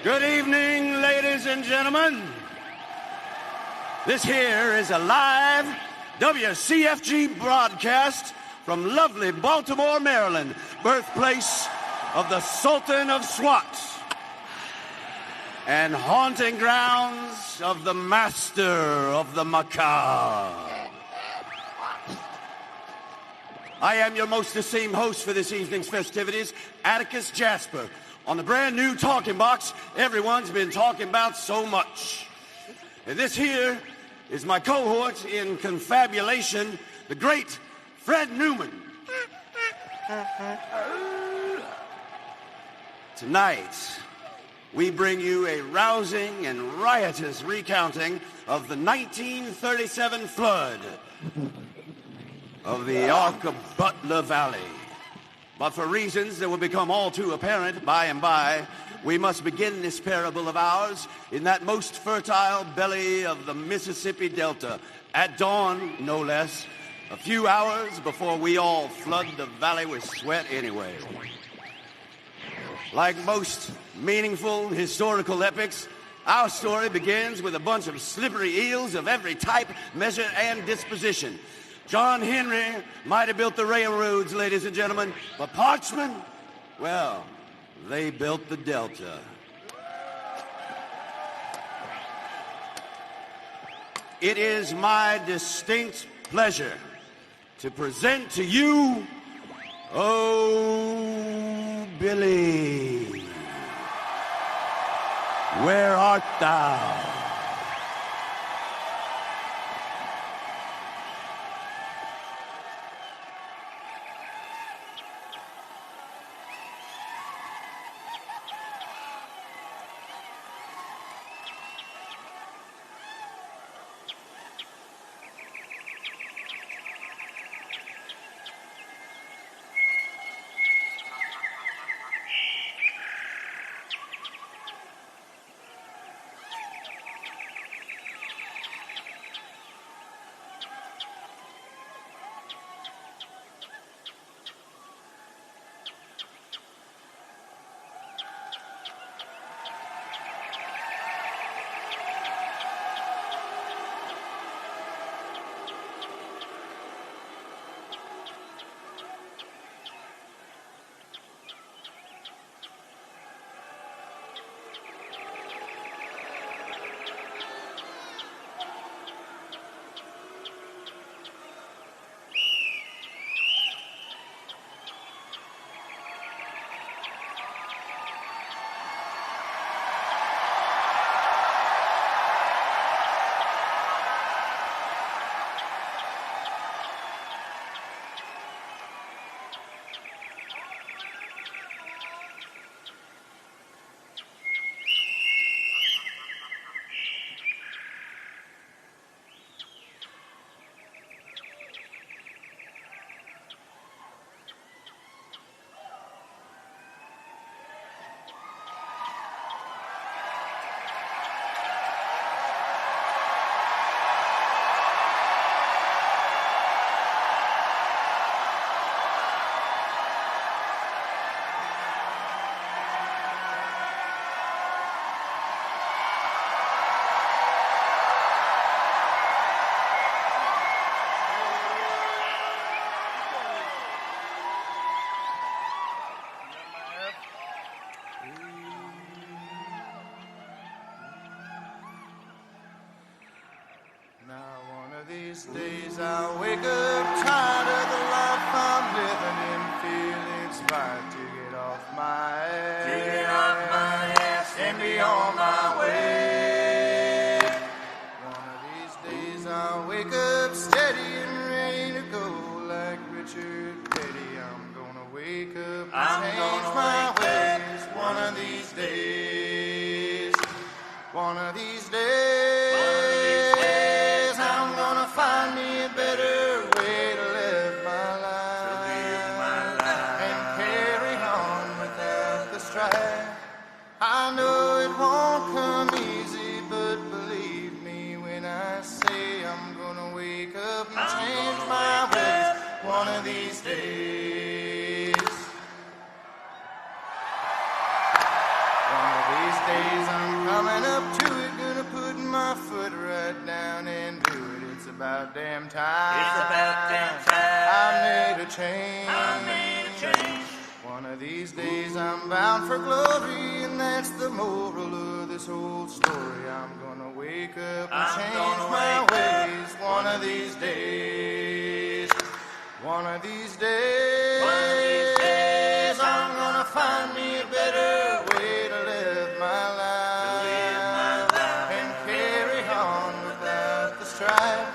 Good evening, ladies and gentlemen. This here is a live WCFG broadcast from lovely Baltimore, Maryland, birthplace of the Sultan of SWAT and haunting grounds of the master of the macabre. I am your most esteemed host for this evening's festivities, Atticus Jasper. On the brand new talking box, everyone's been talking about so much. And this here is my cohort in confabulation, the great Fred Newman. Tonight, we bring you a rousing and riotous recounting of the 1937 flood of the Ark of Butler Valley. But for reasons that will become all too apparent by and by, we must begin this parable of ours in that most fertile belly of the Mississippi Delta, at dawn, no less, a few hours before we all flood the valley with sweat anyway. Like most meaningful historical epics, our story begins with a bunch of slippery eels of every type, measure, and disposition. John Henry might have built the railroads, ladies and gentlemen, but Parchman, well, they built the Delta. It is my distinct pleasure to present to you, Oh, Billy, where art thou? These days I wake up tired of the life I'm living and feel inspired to get off my ass, and be on my way. One of these days I'll wake up steady and ready to go like Richard Petty. I'm gonna wake up and change my ways. One of these days, one of these days. Find me a better way to live my life, and carry on without damn time. It's about damn time. I made a change. I made a change. One of these days I'm bound for glory, and that's the moral of this old story. I'm gonna wake up and change my ways. One of these days. One of these days. One of these days I'm gonna find me a better way to live my life and carry on without the strife.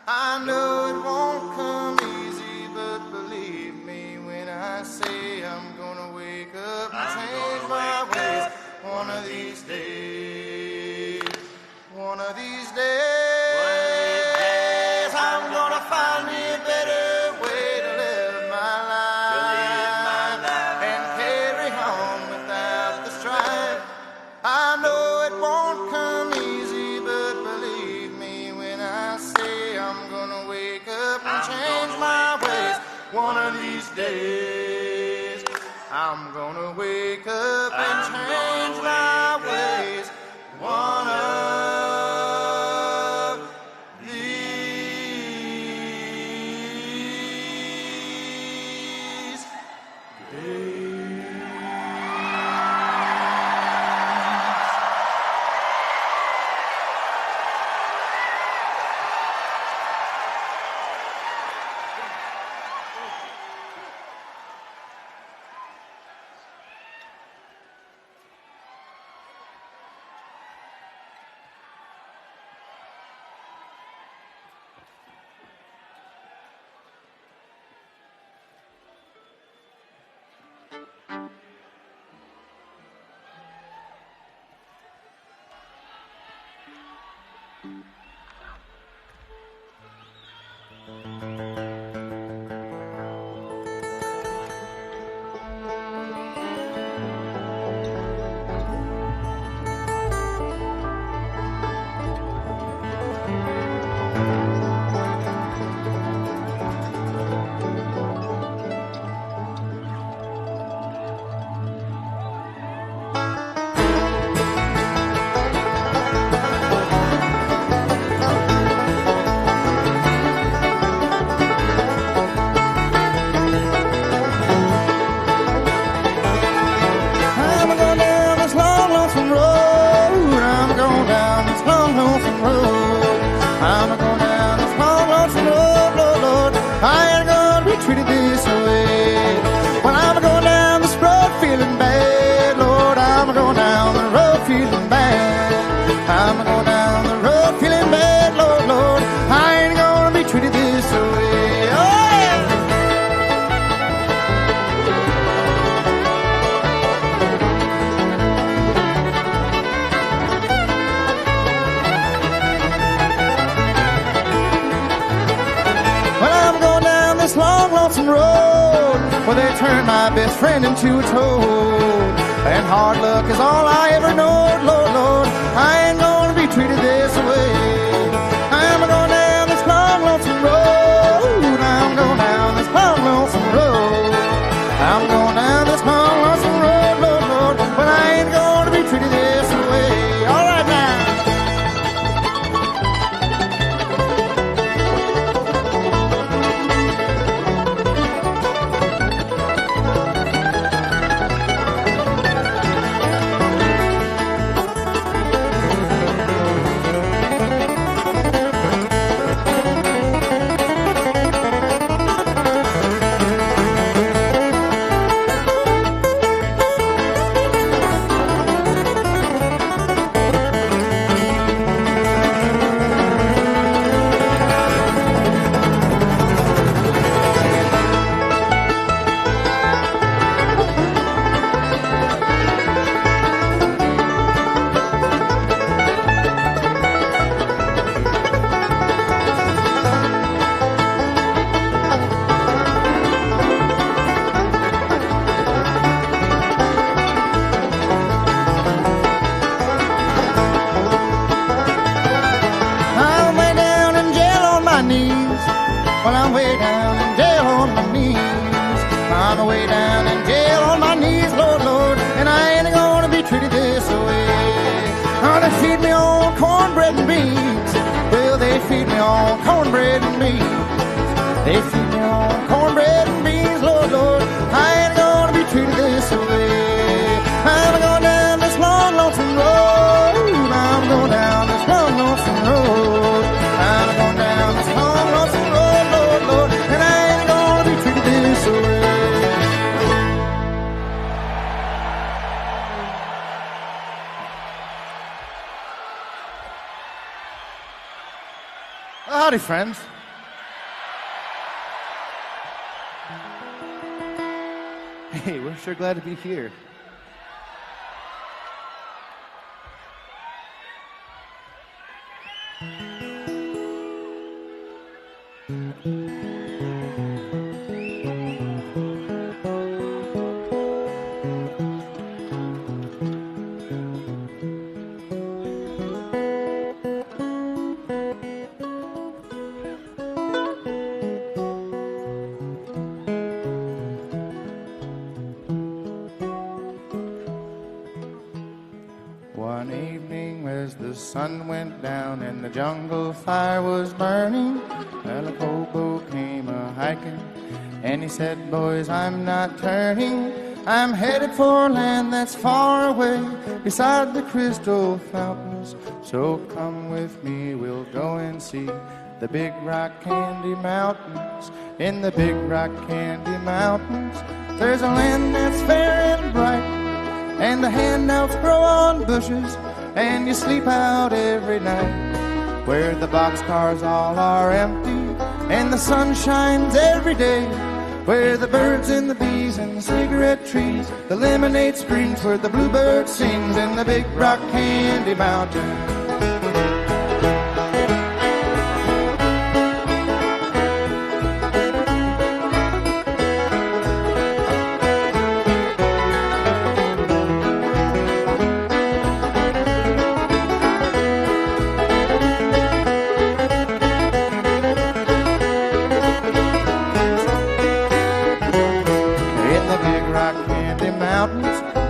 I know it won't come easy, but believe me when I say I'm gonna wake up and change my ways. One of these days, one of these days, I'm gonna find me a better way to live my life and carry on without the strife. I know it won't come easy, but believe me when I say I'm gonna wake up and change my ways. One of these days, I'm gonna wake up and change my ways. One of these days. Treated this way. Well, I'm going down this road feeling bad, Lord. I'm going down the road feeling bad. I'm going down the road feeling bad, Lord, Lord. I ain't gonna be treated this way. Oh yeah. Well, I'm going down this long, lonesome road where they turned my best friend into a toad. And hard luck is all I ever know, Lord, Lord. I ain't gonna be treated this way. I'm going down this long, lonesome road. I'm going down this long, lonesome road. I'm going down this long, lonesome road, Lord, Lord. But I ain't gonna be treated this way. All right now. cornbread and beans. They feed me on cornbread and beans, Lord, Lord. I ain't gonna be treated this way. I'm going down this long, lonesome road. I'm going down this long, lonesome road. I'm going down this long, lonesome road, Lord, Lord. And I ain't gonna be treated this way. Well, howdy, friends. Hey, we're sure glad to be here. One evening as the sun went down and the jungle fire was burning, well, a hobo came a-hiking, and he said, boys, I'm not turning. I'm headed for land that's far away, beside the crystal fountains. So come with me, we'll go and see the Big Rock Candy Mountains. In the Big Rock Candy Mountains, there's a land that's fair and bright, and the handouts grow on bushes, and you sleep out every night. Where the boxcars all are empty, and the sun shines every day. Where the birds and the bees and the cigarette trees, the lemonade springs where the bluebird sings. In the Big Rock Candy Mountains.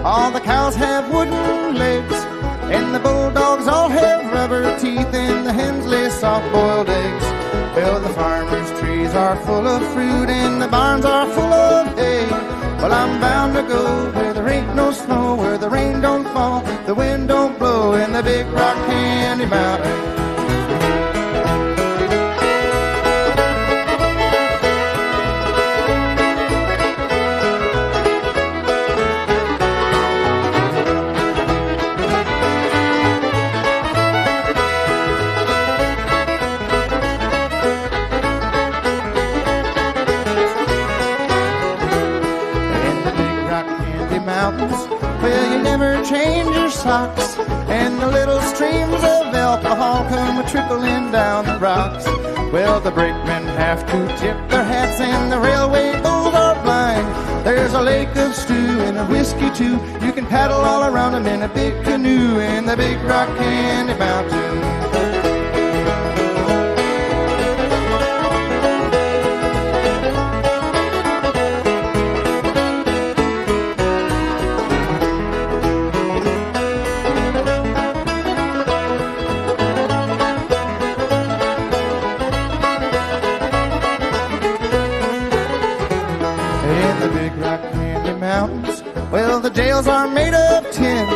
All the cows have wooden legs, and the bulldogs all have rubber teeth, and the hens lay soft-boiled eggs. Well, the farmer's trees are full of fruit, and the barns are full of hay. Well, I'm bound to go where there ain't no snow, where the rain don't fall, the wind don't blow, in the Big Rock Candy Mountains. Well, you never change your socks, and the little streams of alcohol come a-trickling down the rocks. Well, the brakemen have to tip their hats, and the railway bulls are blind. There's a lake of stew and a whiskey, too. You can paddle all around them in a big canoe in the Big Rock Candy Mountains. Well, the jails are made of tin,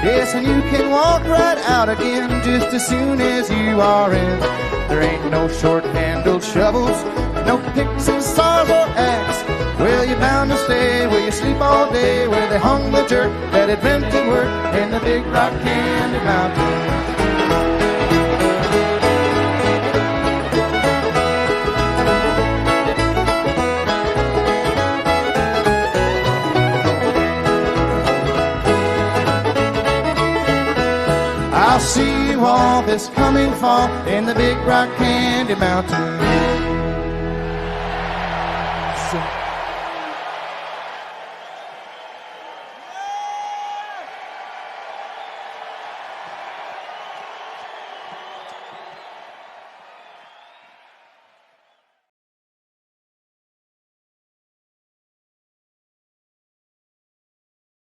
yes, and you can walk right out again just as soon as you are in. There ain't no short-handled shovels, no picks and saws or axe. Well, you're bound to stay where you sleep all day, where they hung the jerk that invented work in the Big Rock Candy Mountains. I'll see you all this coming fall in the Big Rock Candy Mountains.